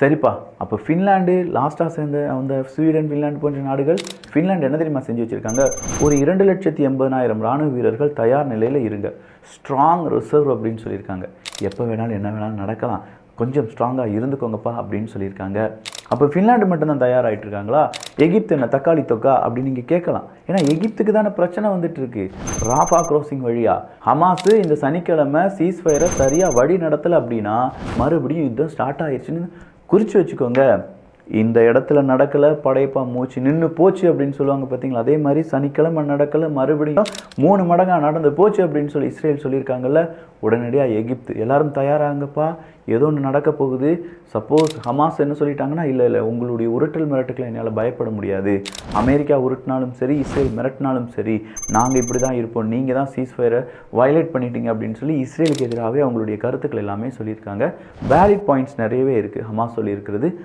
சரிப்பா, அப்போ ஃபின்லாண்டு லாஸ்ட்டாக சேர்ந்த அந்த ஸ்வீடன், ஃபின்லாண்டு போன்ற நாடுகள் ஃபின்லாண்டு என்ன தெரியுமா செஞ்சு வச்சுருக்காங்க? ஒரு 2,80,000 இராணுவ வீரர்கள் தயார் நிலையில் இருங்க, ஸ்ட்ராங் ரிசர்வ் அப்படின்னு சொல்லியிருக்காங்க. எப்போ வேணாலும் என்ன வேணாலும் நடக்கலாம், கொஞ்சம் ஸ்ட்ராங்காக இருந்துக்கோங்கப்பா அப்படின்னு சொல்லியிருக்காங்க. அப்போ ஃபின்லாண்டு மட்டும்தான் தயாராகிட்டு இருக்காங்களா? எகிப்து என்ன தக்காளி தொக்கா அப்படின்னு நீங்கள் கேட்கலாம். ஏன்னா எகிப்துக்கு தானே பிரச்சனை வந்துட்டு இருக்கு. ராஃபா கிராசிங் வழியா ஹமாஸு இந்த சனிக்கிழமை சீஸ்ஃபயரை சரியாக வழி நடத்தலை அப்படின்னா மறுபடியும் யுத்தம் ஸ்டார்ட் ஆயிடுச்சுன்னு குறித்து வச்சுக்கோங்க. இந்த இடத்துல நடக்கலை, படையப்பா மூச்சு நின்று போச்சு அப்படின்னு சொல்லுவாங்க பார்த்தீங்களா? அதே மாதிரி சனிக்கிழமை நடக்கலை, மறுபடியும் 3 மடங்காக நடந்து போச்சு அப்படின்னு சொல்லி இஸ்ரேல் சொல்லியிருக்காங்கல்ல. உடனடியாக எகிப்து எல்லாரும் தயாராங்கப்பா, ஏதோ ஒன்று நடக்க போகுது. சப்போஸ் ஹமாஸ் என்ன சொல்லிட்டாங்கன்னா, இல்லை உங்களுடைய உருட்டல் மிரட்டுக்களை என்னால் பயப்பட முடியாது, அமெரிக்கா உருட்டினாலும் சரி, இஸ்ரேல் மிரட்டினாலும் சரி, நாங்கள் இப்படி தான் இருப்போம், நீங்கள் தான் சீஸ்ஃபயரை வயலேட் பண்ணிட்டீங்க அப்படின்னு சொல்லி இஸ்ரேலுக்கு எதிராகவே அவங்களுடைய கருத்துக்கள் எல்லாமே சொல்லியிருக்காங்க. வேலிட் பாயிண்ட்ஸ் நிறையவே இருக்குது ஹமாஸ் சொல்லியிருக்கிறது.